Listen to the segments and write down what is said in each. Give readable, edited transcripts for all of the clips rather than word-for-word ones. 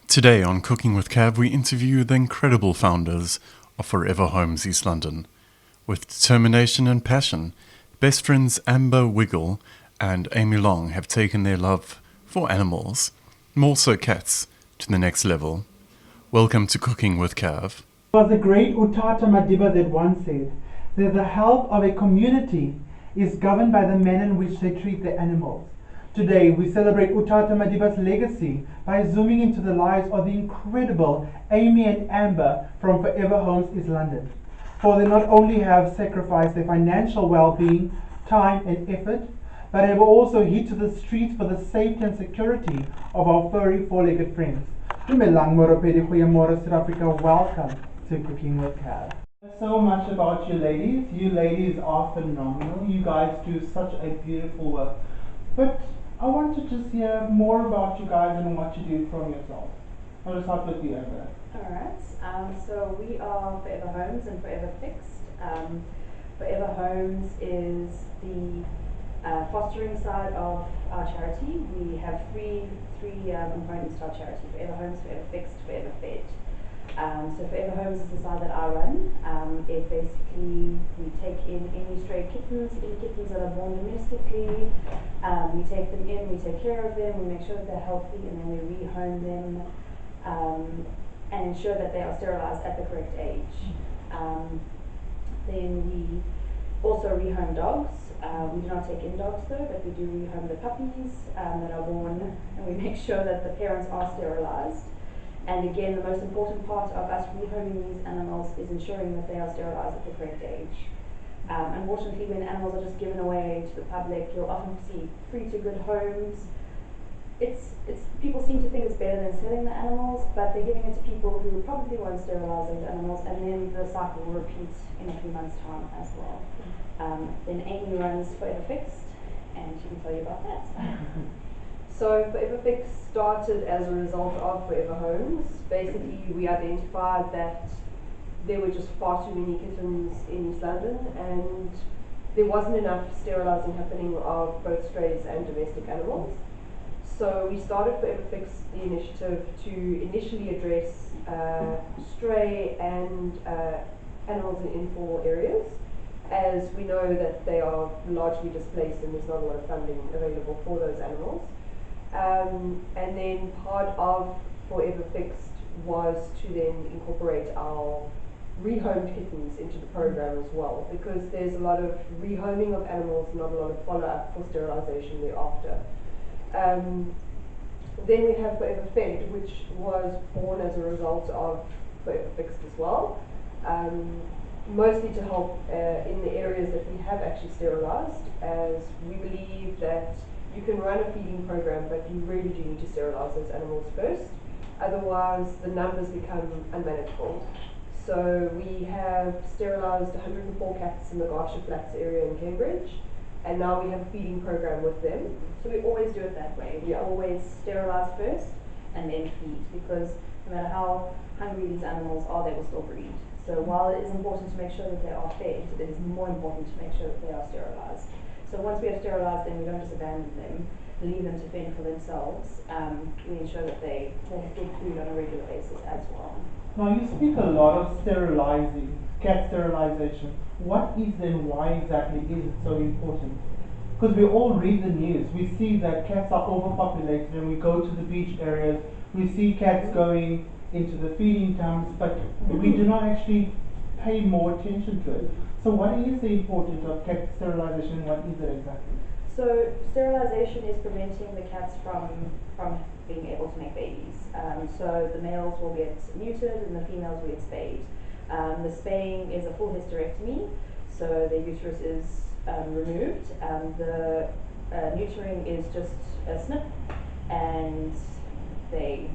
Today on Cooking with Cav, we interview the incredible founders of Furever Homes East London. With determination and passion, best friends Amber Wiggil and Amy Long have taken their love for animals, more so cats, to the next level. Welcome to Cooking with Cav. There was a great Utata Madiba that once said that the health of a community is governed by the manner in which they treat their animals. Today, we celebrate Utata Madiba's legacy by zooming into the lives of the incredible Amy and Amber from Furever Homes East London. For they not only have sacrificed their financial well-being, time and effort, but have also hit to the streets for the safety and security of our furry four-legged friends. Dumelang Moropedi Goeiemôre South Africa, welcome to Cooking with Cav. So much about you ladies. You ladies are phenomenal. You guys do such a beautiful work. But I want to just hear more about you guys and what you do from yourself. I'll start with you, Amber. Alright, so we are Furever Homes and Forever Fixed. Furever Homes is the fostering side of our charity. We have three components to our charity: Furever Homes, Forever Fixed, Forever Fed. So Furever Homes is the side that I run. It basically, we take in any stray kittens, any kittens that are born domestically. We take them in, we take care of them, we make sure that they're healthy, and then we rehome them and ensure that they are sterilized at the correct age. Then we also rehome dogs. We do not take in dogs though, but we do rehome the puppies that are born, and we make sure that the parents are sterilized. And again, the most important part of us rehoming these animals is ensuring that they are sterilized at the correct age. Unfortunately, when animals are just given away to the public, you'll often see free to good homes. People seem to think it's better than selling the animals, but they're giving it to people who probably won't sterilize those animals, and then the cycle will repeat in a few months' time as well. Then Amy runs Forever Fixed, and she can tell you about that. So Forever Fixed started as a result of Furever Homes. Basically, we identified that there were just far too many kittens in East London, and there wasn't enough sterilising happening of both strays and domestic animals. So we started Forever Fixed, the initiative, to initially address stray and animals in infill areas, as we know that they are largely displaced and there's not a lot of funding available for those animals. And then part of Forever Fixed was to then incorporate our rehomed kittens into the program as well, because there's a lot of rehoming of animals, not a lot of follow-up for sterilisation thereafter. Then we have Forever Fed, which was born as a result of Forever Fixed as well, mostly to help in the areas that we have actually sterilised, as we believe that you can run a feeding program, but you really do need to sterilise those animals first, otherwise the numbers become unmanageable. So we have sterilised 104 cats in the Garter Flats area in Cambridge, and now we have a feeding program with them. So we always do it that way. We always sterilize first and then feed, because no matter how hungry these animals are, they will still breed. So while it is important to make sure that they are fed, it is more important to make sure that they are sterilized. So once we have sterilized them, we don't just abandon them, leave them to fend for themselves. We ensure that they have good food on a regular basis as well. Now you speak a lot of sterilizing, cat sterilization. What is and why exactly is it so important? Because we all read the news. We see that cats are overpopulated, and we go to the beach areas. We see cats going into the feeding tubs, but we do not actually pay more attention to it. So what is the importance of cat sterilization, and what is it exactly? So sterilization is preventing the cats from being able to make babies. So the males will get neutered and the females will get spayed. The spaying is a full hysterectomy, so the uterus is removed. The neutering is just a snip, and they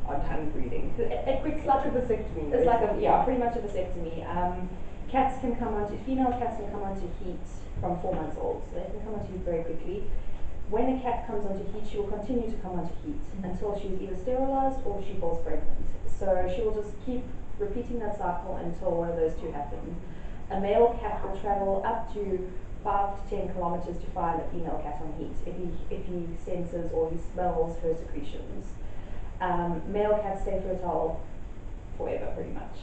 are done breeding. It's like a vasectomy. It's like pretty much a vasectomy. Female cats can come onto heat from 4 months old, so they can come onto heat very quickly. When a cat comes onto heat, she will continue to come onto heat until she is either sterilized or she falls pregnant. So she will just keep repeating that cycle until one of those two happen. A male cat will travel up to 5 to 10 kilometers to find a female cat on heat if he senses or he smells her secretions. Male cats stay fertile forever, pretty much.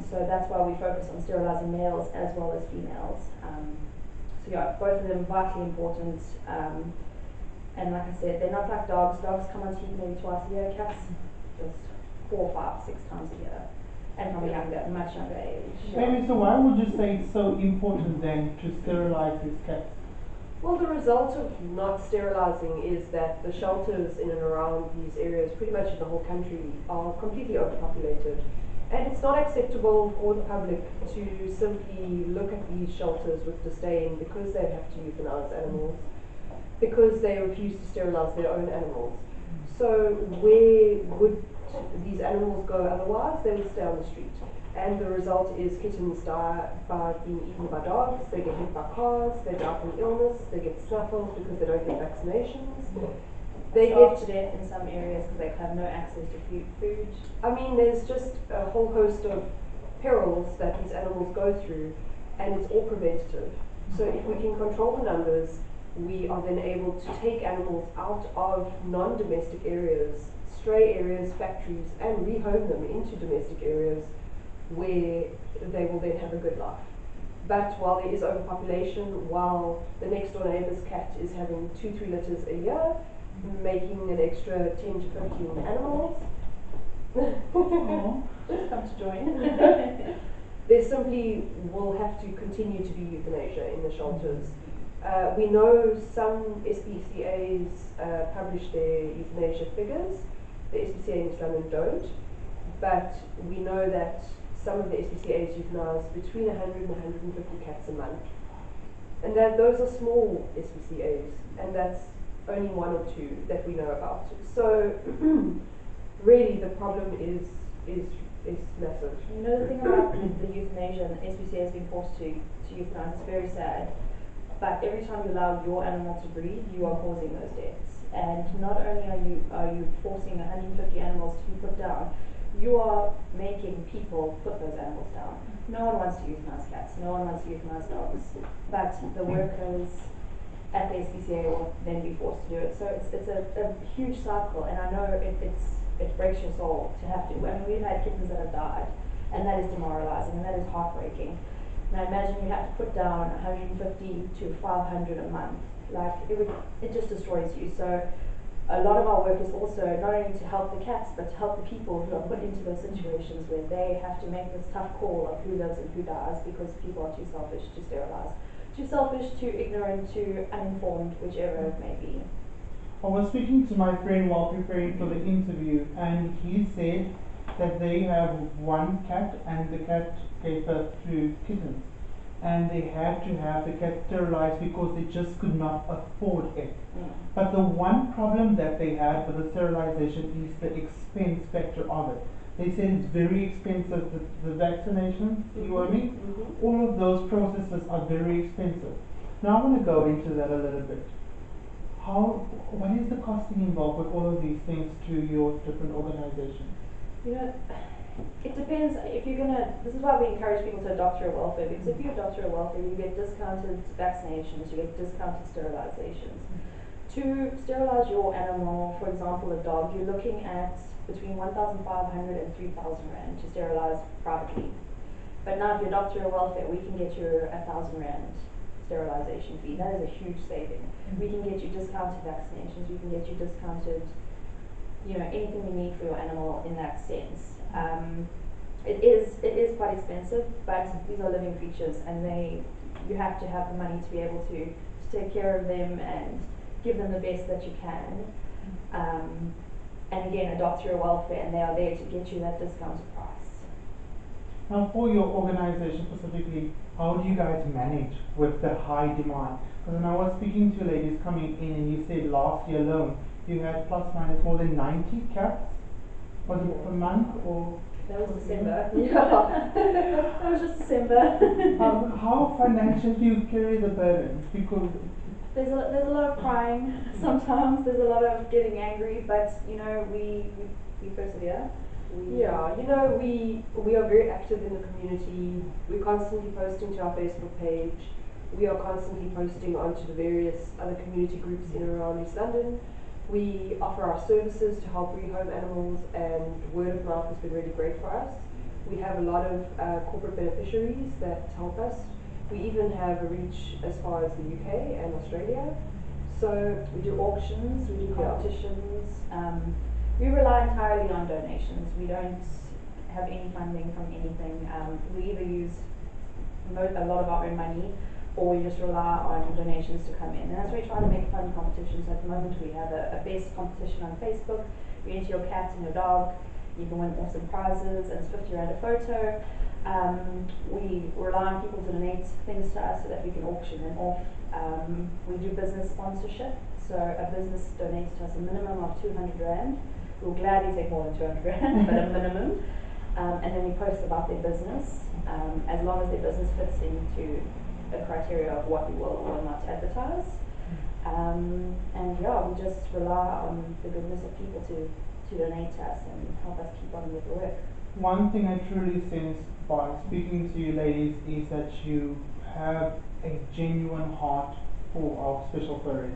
So that's why we focus on sterilising males as well as females. So yeah, both of them vitally important. And like I said, they're not like dogs. Dogs come on heat maybe twice a year. Cats just 4, 5, 6 times a year, and from a much younger age. Amy, so why would you say it's so important then to sterilize these cats? Well, the result of not sterilising is that the shelters in and around these areas, pretty much in the whole country, are completely overpopulated. And it's not acceptable for the public to simply look at these shelters with disdain because they have to euthanize animals, because they refuse to sterilise their own animals. So where would these animals go otherwise? They would stay on the street. And the result is kittens die by being eaten by dogs, they get hit by cars, they die from illness, they get snuffles because they don't get vaccinations. They Starve get to death in some areas because they have no access to food. I mean, there's just a whole host of perils that these animals go through, and it's all preventative. So if we can control the numbers, we are then able to take animals out of non-domestic areas, stray areas, factories, and rehome them into domestic areas where they will then have a good life. But while there is overpopulation, while the next door neighbour's cat is having 2-3 litters a year, making an extra 10 to 15 animals, Oh. Come to join. there simply will have to continue to be euthanasia in the shelters. We know some SPCAs publish their euthanasia figures. The SPCA in East London don't, but we know that some of the SPCAs euthanize between 100 and 150 cats a month. And that those are small SPCAs, and that's only 1 or 2 that we know about. So really the problem is massive. You know, the thing about the euthanasia, and the SPCA has been forced to euthanize, it's very sad. But every time you allow your animal to breed, you are causing those deaths. And not only are you forcing 150 animals to be put down, you are making people put those animals down. No one wants to euthanize cats, no one wants to euthanize dogs, but the workers at the SPCA will then be forced to do it. So it's a huge cycle, and I know it breaks your soul to have to. I mean, we've had kittens that have died, and that is demoralizing, and that is heartbreaking. Now imagine you have to put down 150 to 500 a month. Like, it just destroys you. So a lot of our work is also not only to help the cats, but to help the people who are put into those situations where they have to make this tough call of who lives and who dies because people are too selfish to sterilize. Too selfish, too ignorant, too uninformed, whichever it may be. I was speaking to my friend while preparing for the interview, and he said that they have one cat and the cat gave birth to kittens, and they had to have the cat sterilized because they just could not afford it. But the one problem that they had with the sterilization is the expense factor of it. They said it's very expensive, the vaccinations, you know what I mean? All of those processes are very expensive. Now I want to go into that a little bit. What is the costing involved with all of these things to your different organizations? You know, it depends. If you're this is why we encourage people to adopt your welfare, because if you adopt your welfare, you get discounted vaccinations, you get discounted sterilizations. To sterilize your animal, for example a dog, you're looking at between 1,500 and 3,000 rand to sterilize privately. But now if you adopt your welfare, we can get you 1,000 rand sterilization fee. That is a huge saving. We can get you discounted vaccinations, we can get you discounted, you know, anything you need for your animal in that sense. It is quite expensive, but these are living creatures, and you have to have the money to be able to take care of them and give them the best that you can. And again, adopt your welfare, and they are there to get you that discounted price. Now for your organization specifically, how do you guys manage with the high demand? Because when I was speaking to ladies coming in, and you said last year alone you had plus minus more than 90 cats. Was it per month or? That was December. Yeah, that was just December. How financially do you carry the burden? Because there's a lot of crying sometimes. There's a lot of getting angry, but you know we persevere. Yeah, you know, we are very active in the community. We're constantly posting to our Facebook page. We are constantly posting onto the various other community groups in and around East London. We offer our services to help rehome animals, and word of mouth has been really great for us. We have a lot of corporate beneficiaries that help us. We even have a reach as far as the UK and Australia. So We do auctions, we do Yeah. competitions. We rely entirely on donations. We don't have any funding from anything. We either use a lot of our own money, or we just rely on donations to come in. And that's why we try to make fun competitions. At the moment, we have a best competition on Facebook. You enter your cat and your dog, you can win awesome prizes, and it's 50 rand a photo. We rely on people to donate things to us so that we can auction them off. We do business sponsorship, so a business donates to us a minimum of 200 rand. We'll gladly take more than 200 rand, but a minimum. And then we post about their business, as long as their business fits into the criteria of what we will or will not advertise. And yeah, we just rely on the goodness of people to donate to us and help us keep on with the work. One thing I truly sense by speaking to you ladies is that you have a genuine heart full of special furry.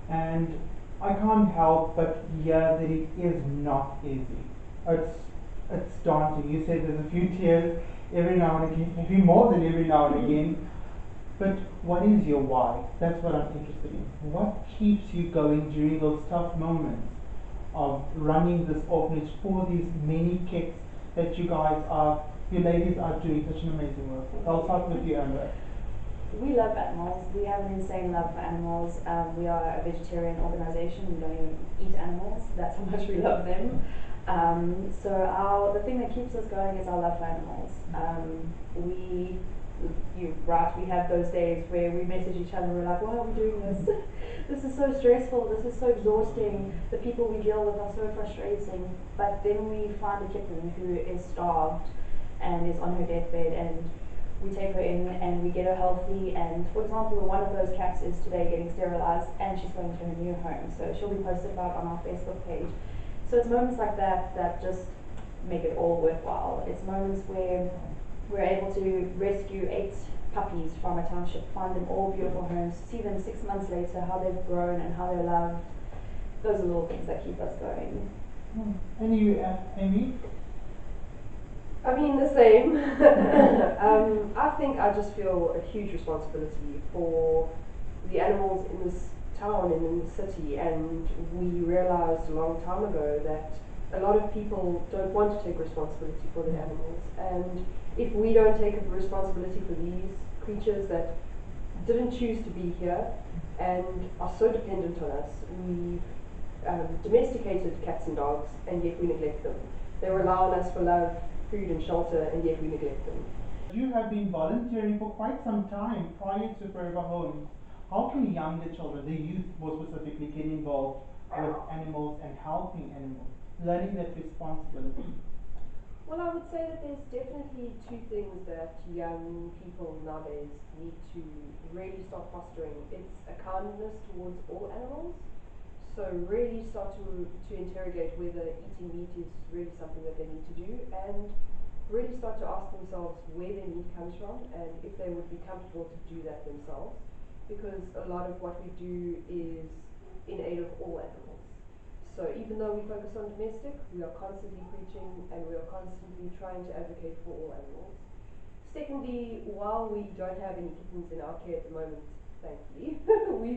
And I can't help but hear that it is not easy. It's daunting. You said there's a few tears every now and again, maybe more than every now and again. But what is your why? That's what I'm interested in. What keeps you going during those tough moments of running this orphanage for these many kids that you ladies are doing such an amazing work with? I'll start with you, Amber. We love animals. We have an insane love for animals. We are a vegetarian organization. We don't even eat animals. That's how much we love them. The thing that keeps us going is our love for animals. We have those days where we message each other and we're like, why are we doing this? This is so stressful, this is so exhausting, the people we deal with are so frustrating. But then we find a kitten who is starved and is on her deathbed, and we take her in and we get her healthy. And for example, one of those cats is today getting sterilized and she's going to her new home, so she'll be posted about on our Facebook page. So it's moments like that that just make it all worthwhile. It's moments where we're able to rescue 8 puppies from a township, find them all beautiful homes, see them 6 months later, how they've grown and how they're loved. Those are little things that keep us going. And you, Amy? I mean, the same. I think I just feel a huge responsibility for the animals in this town and in the city, and we realized a long time ago that a lot of people don't want to take responsibility for their animals, and if we don't take responsibility for these creatures that didn't choose to be here and are so dependent on us, we've domesticated cats and dogs, and yet we neglect them. They rely on us for love, food and shelter, and yet we neglect them. You have been volunteering for quite some time prior to Furever Homes. How can younger children, the youth more specifically, get involved with animals and helping animals, learning that responsibility? Well, I would say that there's definitely 2 things that young people nowadays need to really start fostering. It's a kindness towards all animals. So really start to interrogate whether eating meat is really something that they need to do, and really start to ask themselves where their meat comes from and if they would be comfortable to do that themselves, because a lot of what we do is in aid of all animals. So even though we focus on domestic, we are constantly preaching and we are constantly trying to advocate for all animals. Secondly, while we don't have any kittens in our care at the moment, thankfully,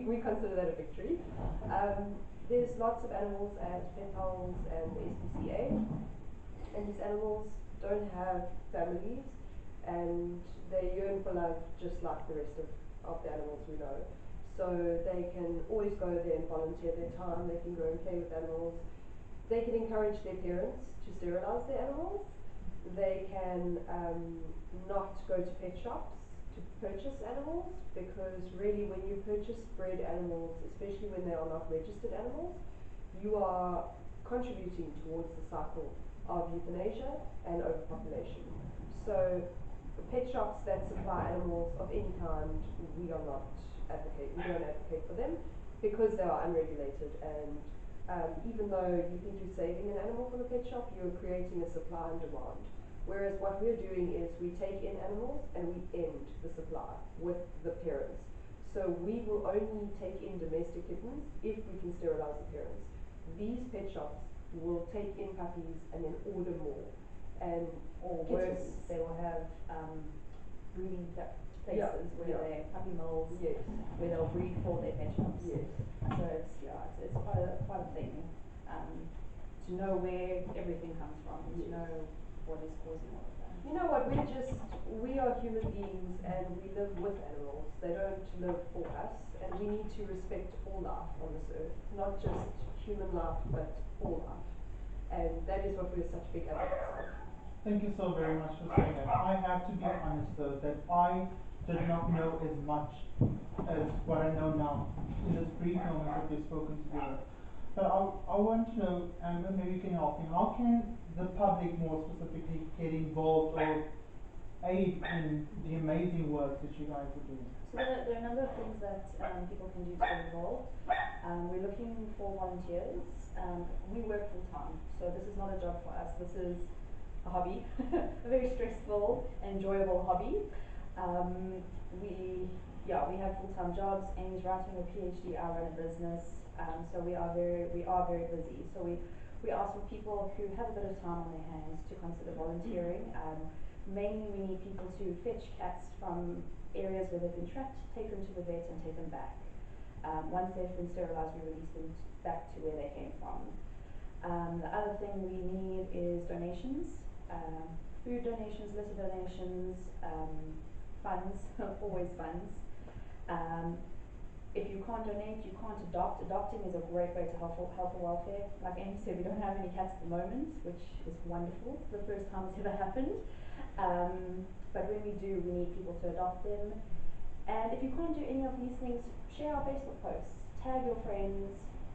we consider that a victory. There's lots of animals at Pet Homes and the SPCA, and these animals don't have families, and they yearn for love just like the rest of the animals we know. So they can always go there and volunteer their time, they can go and play with animals, they can encourage their parents to sterilize their animals, they can not go to pet shops to purchase animals, because really when you purchase bred animals, especially when they are not registered animals, you are contributing towards the cycle of euthanasia and overpopulation. So pet shops that supply animals of any kind, we don't advocate for them, because they are unregulated, and even though you think you're saving an animal from a pet shop, you're creating a supply and demand. Whereas what we're doing is we take in animals and we end the supply with the parents. So we will only take in domestic kittens if we can sterilize the parents. These pet shops will take in puppies and then order more. And Or kittens. worse, they will have breeding places Yeah, where yeah. they puppy mills, Yes. where they'll breed for their pet shops. Yes. So it's quite a thing to know where everything comes from, and to know what is causing all of that. You know what, we are human beings and we live with animals. They don't live for us, and we need to respect all life on this earth, not just human life, but all life. And that is what we're such big advocates of. Thank you so very much for saying that. I have to be honest though, that I did not know as much as what I know now in this brief moment that we've spoken together. But I want to know, Amber, maybe you can help me. How can the public more specifically get involved or aid in the amazing work that you guys are doing? So there are a number of things that people can do to get involved. We're looking for volunteers. We work full time, so this is not a job for us. This is a hobby, a very stressful and enjoyable hobby. We have full-time jobs. Amy's writing a PhD, I run a business, so we are very busy. So we ask for people who have a bit of time on their hands to consider volunteering. Mainly we need people to fetch cats from areas where they've been trapped, take them to the vet and take them back. Once they've been sterilised, we release them back to where they came from. The other thing we need is donations, food donations, litter donations, funds, always funds. If you can't donate, you can't adopt. Adopting is a great way to help the welfare. Like Amy said, we don't have any cats at the moment, which is wonderful. It's the first time it's ever happened. But when we do, we need people to adopt them. And if you can't do any of these things, share our Facebook posts, tag your friends,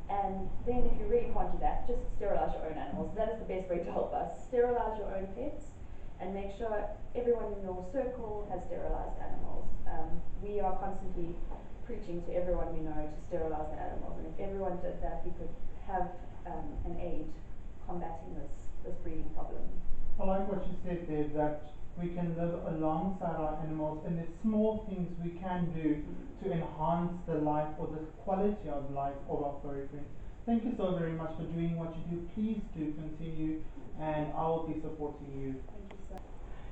and then if you really can't do that, just sterilise your own animals. That is the best way to help us. Sterilise your own pets and make sure everyone in your circle has sterilised animals. We are constantly preaching to everyone we know to sterilise their animals, and if everyone did that, we could have an aid combating this breeding problem. I like what you said there, that we can live alongside our animals, and there's small things we can do to enhance the life or the quality of life of our furry friends. Thank you so very much for doing what you do. Please do continue, and I will be supporting you. Thank you so much.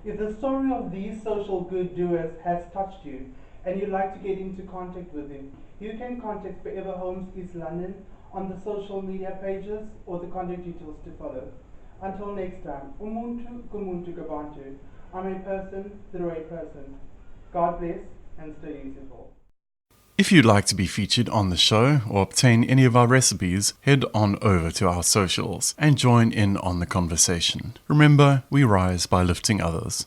If the story of these social good doers has touched you and you'd like to get into contact with them, you can contact Furever Homes East London on the social media pages or the contact details to follow. Until next time, umuntu kumuntu kabantu. I'm a person through a person. God bless and stay useful. If you'd like to be featured on the show or obtain any of our recipes, head on over to our socials and join in on the conversation. Remember, we rise by lifting others.